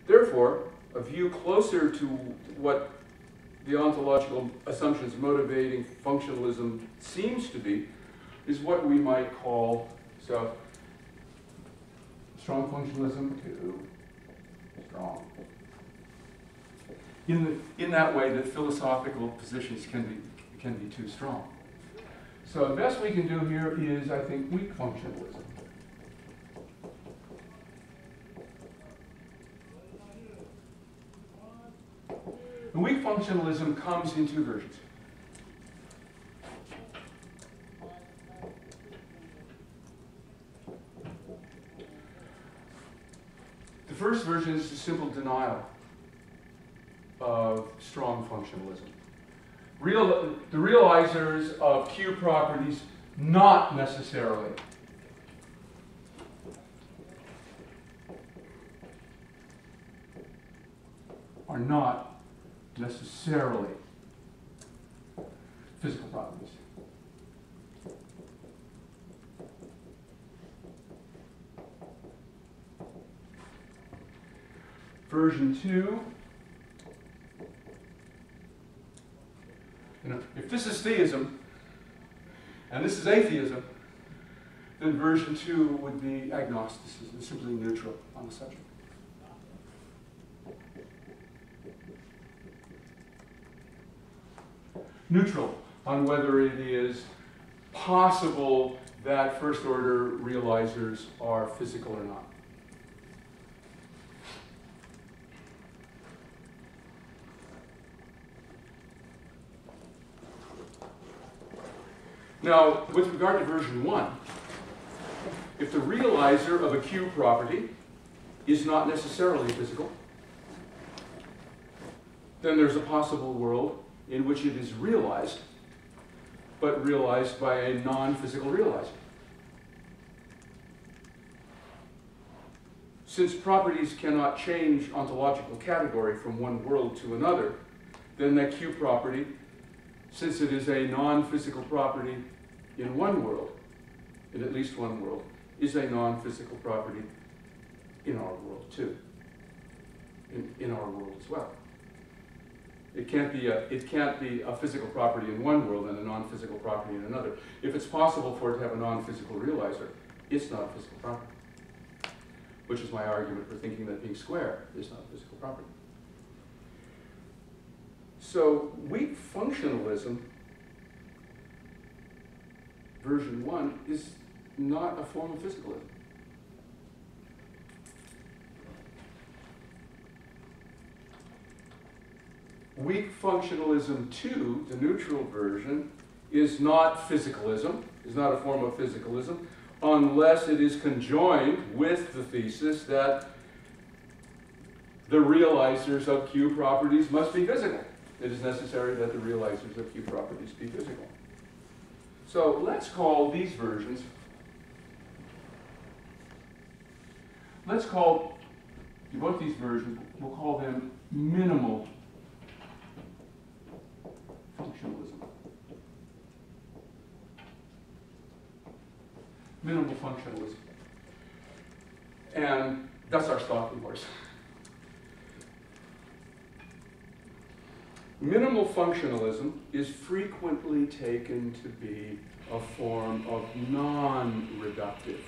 Therefore, a view closer to what the ontological assumptions motivating functionalism seems to be is what we might call, so, strong functionalism to strong. In that way that philosophical positions can be too strong. So the best we can do here is, I think, weak functionalism. And weak functionalism comes in two versions. The first version is a simple denial of strong functionalism. The realizers of Q properties not necessarily are not necessarily physical properties. Version 2. If this is theism, and this is atheism, then version 2 would be agnosticism, simply neutral on the subject. Neutral on whether it is possible that first-order realizers are physical or not. Now, with regard to version 1, if the realizer of a Q property is not necessarily physical, then there's a possible world in which it is realized, but realized by a non-physical realizer. Since properties cannot change ontological category from one world to another, then that Q property, since it is a non-physical property in one world, in at least one world, is a non-physical property in our world too, in our world as well. It can't be a physical property in one world and a non-physical property in another. If it's possible for it to have a non-physical realizer, it's not a physical property, which is my argument for thinking that being square is not a physical property. So weak functionalism, version 1, is not a form of physicalism. Weak functionalism 2, the neutral version, is not physicalism, is not a form of physicalism, unless it is conjoined with the thesis that the realizers of Q properties must be physical. It is necessary that the realizers of Q properties be physical. So let's call these versions, both these versions, we'll call them minimal functionalism. Minimal functionalism. And that's our stalking horse. Minimal functionalism is frequently taken to be a form of non-reductive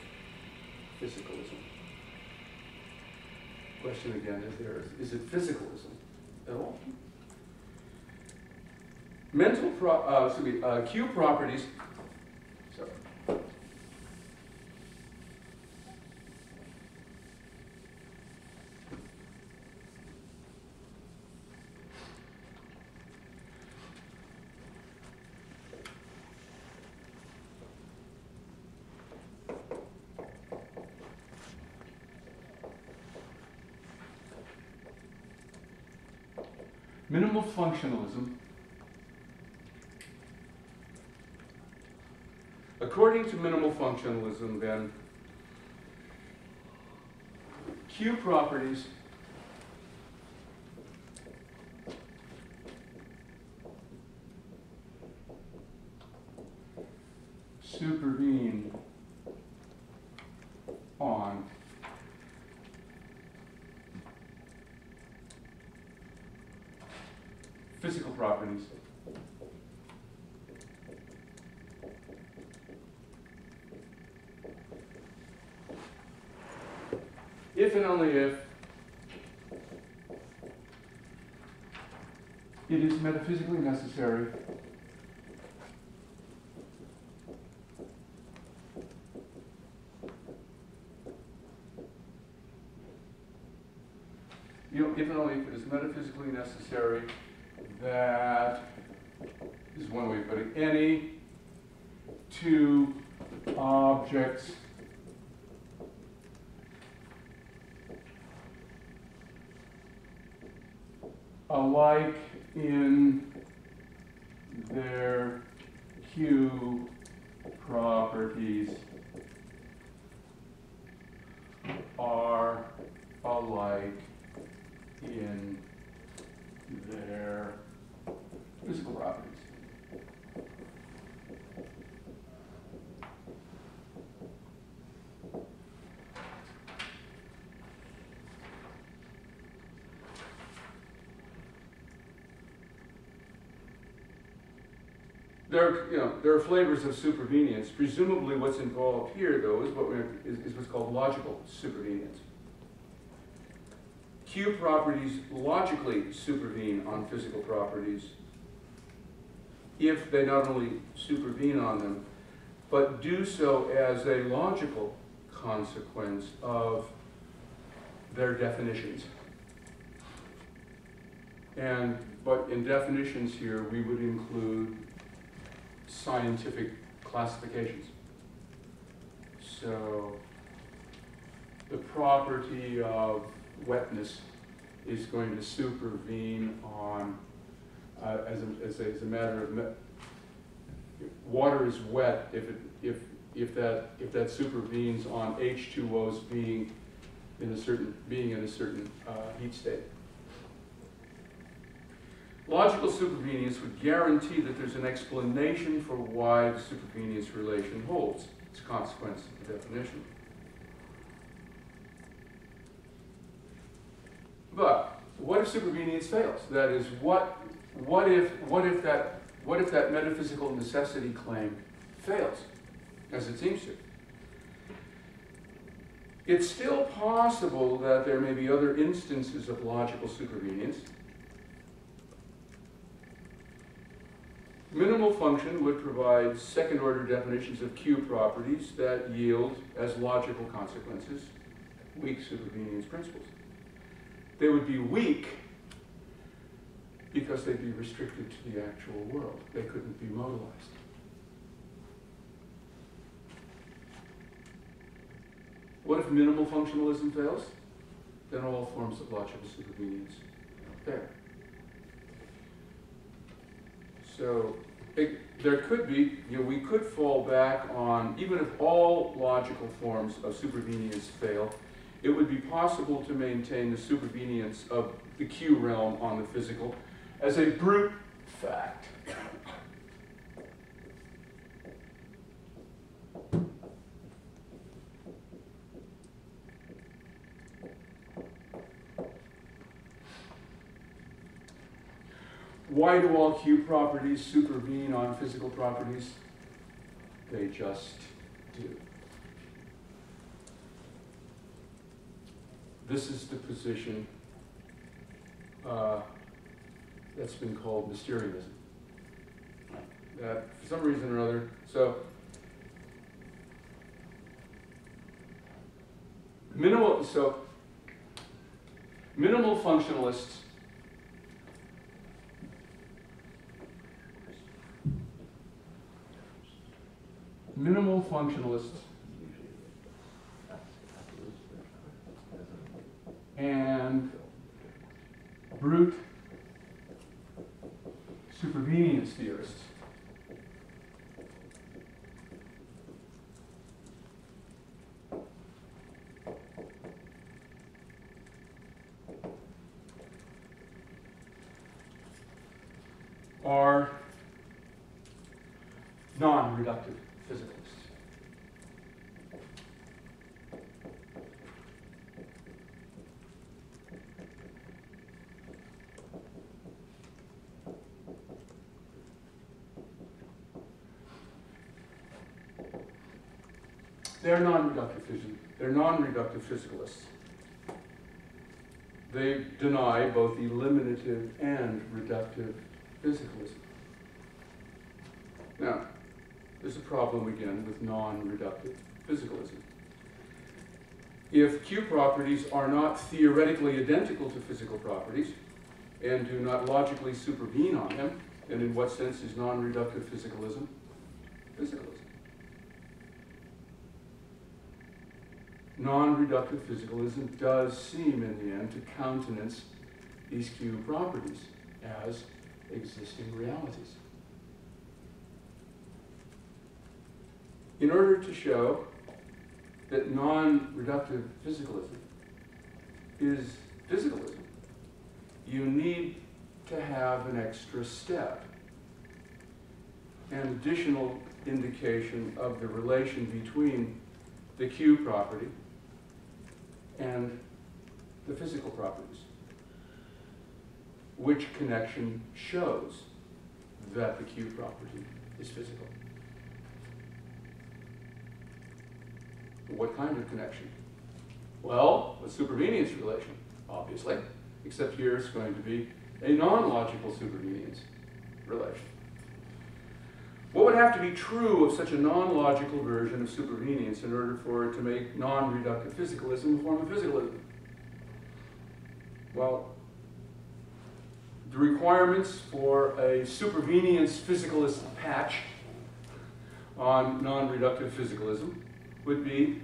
physicalism. Question again is it physicalism at all? Q properties, sorry. Minimal functionalism, according to minimal functionalism, then, Q properties supervene on physical properties. If and only if it is metaphysically necessary if and only if it is metaphysically necessary that, this is one way of putting it, any two objects alike in their Q properties are alike in their physical properties. There are flavors of supervenience. Presumably what's involved here, though, is what's called logical supervenience. Q properties logically supervene on physical properties if they not only supervene on them, but do so as a logical consequence of their definitions. But in definitions here, we would include scientific classifications. So the property of wetness is going to supervene on, as a matter of, water is wet if that supervenes on H2O's being in a certain heat state. Logical supervenience would guarantee that there's an explanation for why the supervenience relation holds. It's a consequence of the definition. But what if supervenience fails? That is, what if that metaphysical necessity claim fails, as it seems to? It's still possible that there may be other instances of logical supervenience. Minimal function would provide second-order definitions of Q properties that yield, as logical consequences, weak supervenience principles. They would be weak because they'd be restricted to the actual world. They couldn't be modalized. What if minimal functionalism fails? Then all forms of logical supervenience fail. So there could be, we could fall back on, even if all logical forms of supervenience fail, it would be possible to maintain the supervenience of the Q realm on the physical as a brute fact. Why do all Q properties supervene on physical properties? They just do. This is the position that's been called Mysterianism. That for some reason or other, minimal functionalists and brute supervenience theorists are non-reductive physicalists. They're non-reductive physicalists. They deny both eliminative and reductive physicalism. Now, there's a problem again with non-reductive physicalism. If Q properties are not theoretically identical to physical properties and do not logically supervene on them, then in what sense is non-reductive physicalism physicalism? Non-reductive physicalism does seem in the end to countenance these Q properties as existing realities. In order to show that non-reductive physicalism is physicalism, you need to have an extra step, an additional indication of the relation between the Q property and the physical properties. Which connection shows that the Q property is physical? What kind of connection? Well, a supervenience relation, obviously, except here it's going to be a non-logical supervenience relation. What would have to be true of such a non-logical version of supervenience in order for it to make non-reductive physicalism a form of physicalism? Well, the requirements for a supervenience physicalist patch on non-reductive physicalism would be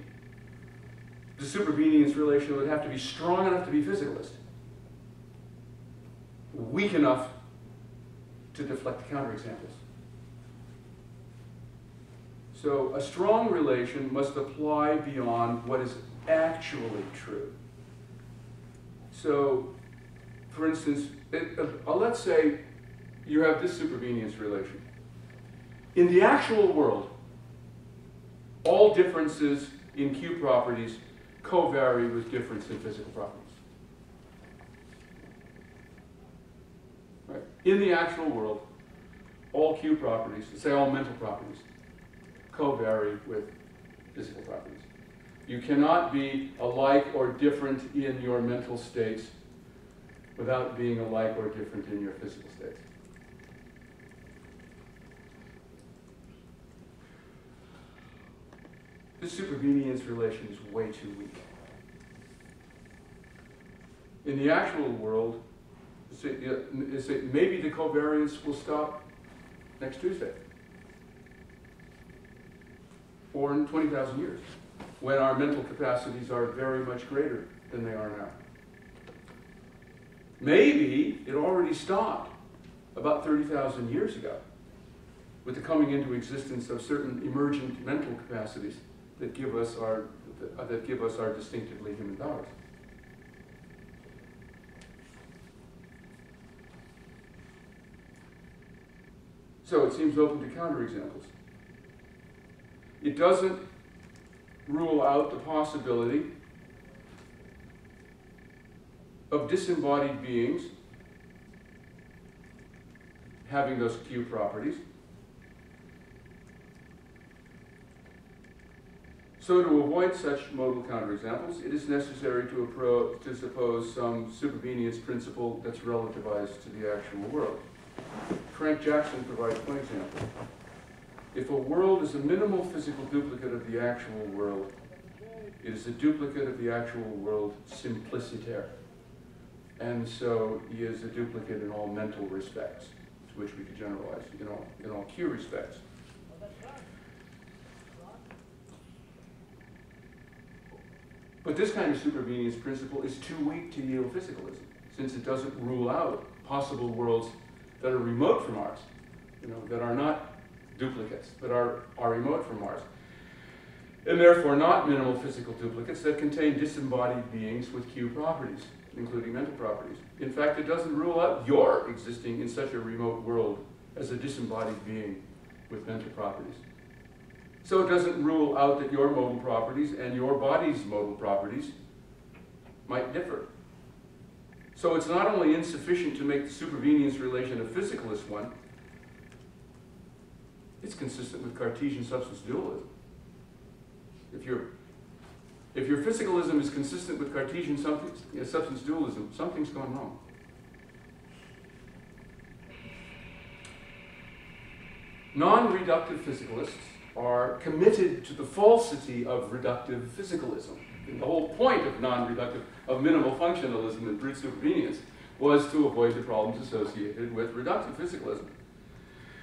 the supervenience relation would have to be strong enough to be physicalist, weak enough to deflect the counterexamples. So a strong relation must apply beyond what is actually true. So, for instance, let's say you have this supervenience relation. In the actual world, all differences in Q properties co-vary with difference in physical properties. Right? In the actual world, all Q properties, say all mental properties, co-vary with physical properties. You cannot be alike or different in your mental states without being alike or different in your physical states. This supervenience relation is way too weak. In the actual world, maybe the covariance will stop next Tuesday, or in 20,000 years, when our mental capacities are very much greater than they are now. Maybe it already stopped about 30,000 years ago with the coming into existence of certain emergent mental capacities that give us our distinctively human powers. So it seems open to counterexamples. It doesn't rule out the possibility of disembodied beings having those Q properties. So to avoid such modal counterexamples, it is necessary to suppose some supervenience principle that's relativized to the actual world. Frank Jackson provides one example. If a world is a minimal physical duplicate of the actual world, it is a duplicate of the actual world simpliciter. And so he is a duplicate in all mental respects, to which we could generalize, in all Q respects. But this kind of supervenience principle is too weak to yield physicalism, since it doesn't rule out possible worlds that are remote from ours, that are not duplicates, that are remote from ours, and therefore not minimal physical duplicates that contain disembodied beings with Q properties, including mental properties. In fact, it doesn't rule out your existing in such a remote world as a disembodied being with mental properties. So it doesn't rule out that your modal properties and your body's modal properties might differ. So it's not only insufficient to make the supervenience relation a physicalist one, it's consistent with Cartesian substance dualism. If your physicalism is consistent with Cartesian substance dualism, something's gone wrong. Non-reductive physicalists are committed to the falsity of reductive physicalism. And the whole point of non-reductive, of minimal functionalism and brute supervenience, was to avoid the problems associated with reductive physicalism.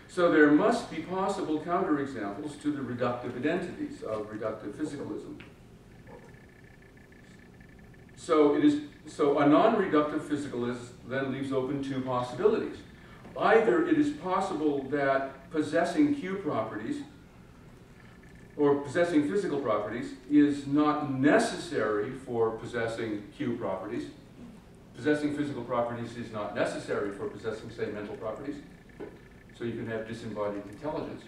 So there must be possible counterexamples to the reductive identities of reductive physicalism. So a non-reductive physicalist then leaves open two possibilities. Either it is possible that possessing Q properties, or possessing physical properties, is not necessary for possessing Q properties. Possessing physical properties is not necessary for possessing, say, mental properties. So you can have disembodied intelligence.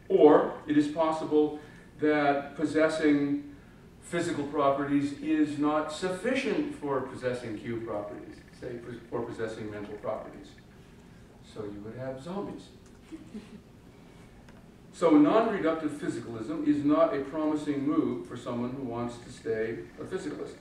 Or it is possible that possessing physical properties is not sufficient for possessing Q properties, say, for possessing mental properties. So you would have zombies. So non-reductive physicalism is not a promising move for someone who wants to stay a physicalist.